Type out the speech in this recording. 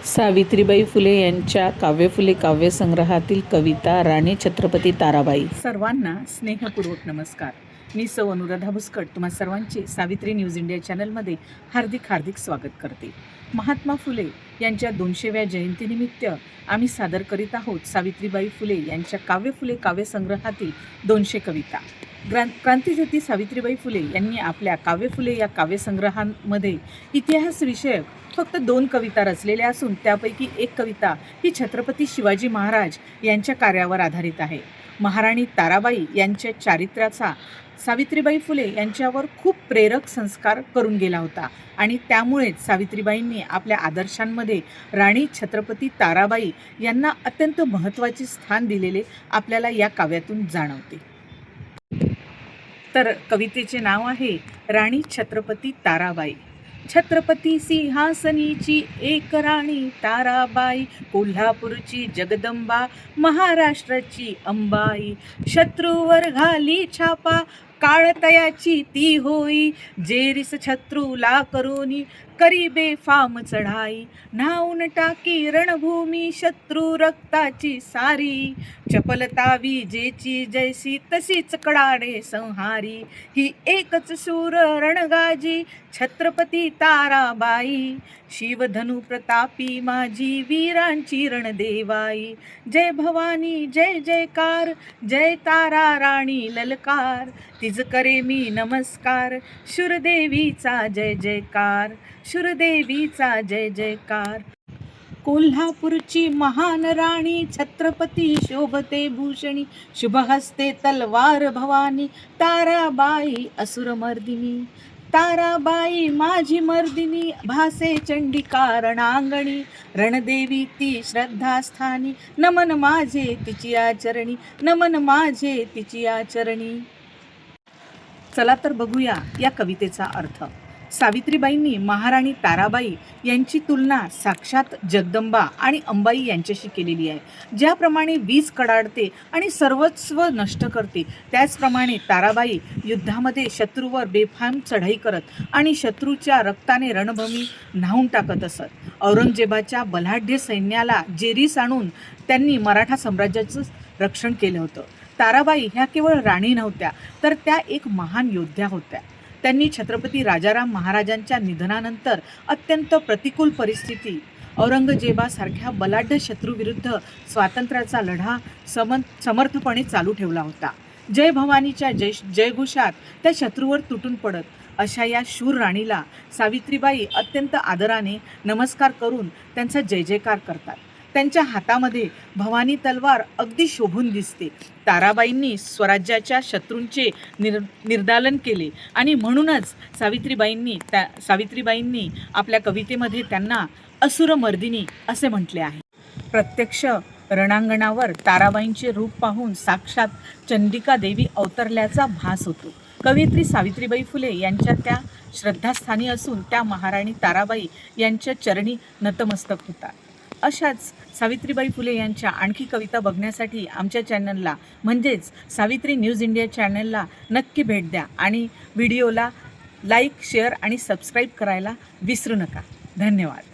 सावित्रीबाई फुले यांच्या काव्यफुले काव्यसंग्रहातील कविता राणी छत्रपती ताराबाई. सर्वांना स्नेहपूर्वक नमस्कार. मी सौ अनुराधा भुस्कट तुम्हा सर्वांचे सावित्री न्यूज इंडिया चॅनलमध्ये हार्दिक स्वागत करते. महात्मा फुले यांच्या 200व्या जयंतीनिमित्त आम्ही सादर करीत आहोत सावित्रीबाई फुले यांच्या काव्यफुले काव्यसंग्रहातील 200 कविता. क्रांतीज्योती सावित्रीबाई फुले यांनी आपल्या काव्यफुले या काव्यसंग्रहामध्ये इतिहास विषयक फक्त 2 कविता रचलेल्या असून त्यापैकी एक कविता ही छत्रपती शिवाजी महाराज यांच्या कार्यावर आधारित आहे. महाराणी ताराबाई यांच्या चारित्र्याचा सावित्रीबाई फुले यांच्यावर खूप प्रेरक संस्कार करून गेला होता आणि त्यामुळेच सावित्रीबाईंनी आपल्या आदर्शांमध्ये राणी छत्रपती ताराबाई यांना अत्यंत महत्त्वाचे स्थान दिलेले आपल्याला या काव्यातून जाणवते. तर कवितेचे नाव आहे राणी छत्रपती ताराबाई. छत्रपती सिंहासनीची एक राणी ताराबाई, कोल्हापूरची जगदंबा, महाराष्ट्राची अंबाई. शत्रूवर घाली छापा, काळतयाची ती होई, जेरीस शत्रूला करोनी करी बेफाम चढाई. न्हाऊन टाकी रणभूमी शत्रू रक्ताची सारी, चपलता विजेची जैसी तशीच कडाडे संहारी. ही एकच शूर रणगाजी छत्रपती ताराबाई, शिवधनु प्रतापी माझी वीरांची रणदेवाई. जय भवानी जय जयकार, जय तारा राणी ललकार, तिज करे मी नमस्कार, शूरदेवीचा जय जयकार, शूरदेवीचा जय जयकार. कोल्हापूरची महान राणी छत्रपती शोभते भूषणी, शुभहस्ते तलवार भवानी ताराबाई असुरमर्दिनी. ताराबाई माझी मर्दिनी, भासे चंडिका रणांगणी, रणदेवी ती श्रद्धास्थानी, नमन माझे तिची आचरणी, नमन माझे तिची आचरणी. चला तर बघूया या कवितेचा अर्थ. सावित्रीबाईंनी महाराणी ताराबाई यांची तुलना साक्षात जगदंबा आणि अंबाई यांच्याशी केलेली आहे. ज्याप्रमाणे वीज कडाडते आणि सर्वस्व नष्ट करते, त्याचप्रमाणे ताराबाई युद्धामध्ये शत्रूवर बेफाम चढाई करत आणि शत्रूच्या रक्ताने रणभूमी न्हाऊन टाकत असत. औरंगजेबाच्या बलाढ्य सैन्याला जेरीस आणून त्यांनी मराठा साम्राज्याचं रक्षण केलं होतं. ताराबाई ह्या केवळ राणी नव्हत्या, तर त्या एक महान योद्ध्या होत्या. त्यांनी छत्रपती राजाराम महाराजांच्या निधनानंतर अत्यंत प्रतिकूल परिस्थिती औरंगजेबासारख्या बलाढ्य शत्रूविरुद्ध स्वातंत्र्याचा लढा समर्थपणे चालू ठेवला होता. जय भवानीच्या जयघोषात त्या शत्रूवर तुटून पडत अशा या शूर राणीला सावित्रीबाई अत्यंत आदराने नमस्कार करून त्यांचा जय जयकार करतात. त्यांच्या हातामध्ये भवानी तलवार अगदी शोभून दिसते. ताराबाईंनी स्वराज्याच्या शत्रूंचे निर्दालन केले आणि म्हणूनच सावित्रीबाईंनी आपल्या कवितेमध्ये त्यांना असुरमर्दिनी असे म्हटले आहे. प्रत्यक्ष रणांगणावर ताराबाईंचे रूप पाहून साक्षात चंडिका देवी अवतरल्याचा भास होतो. कवयित्री सावित्रीबाई फुले यांच्या त्या श्रद्धास्थानी असून त्या महाराणी ताराबाई यांच्या चरणी नतमस्तक होतात. अशाच सावित्रीबाई फुले यांच्या आणखी कविता बघण्यासाठी आमच्या चॅनलला म्हणजेच सावित्री न्यूज इंडिया चॅनलला नक्की भेट द्या आणि व्हिडिओला लाईक, शेअर आणि सबस्क्राईब करायला विसरू नका. धन्यवाद.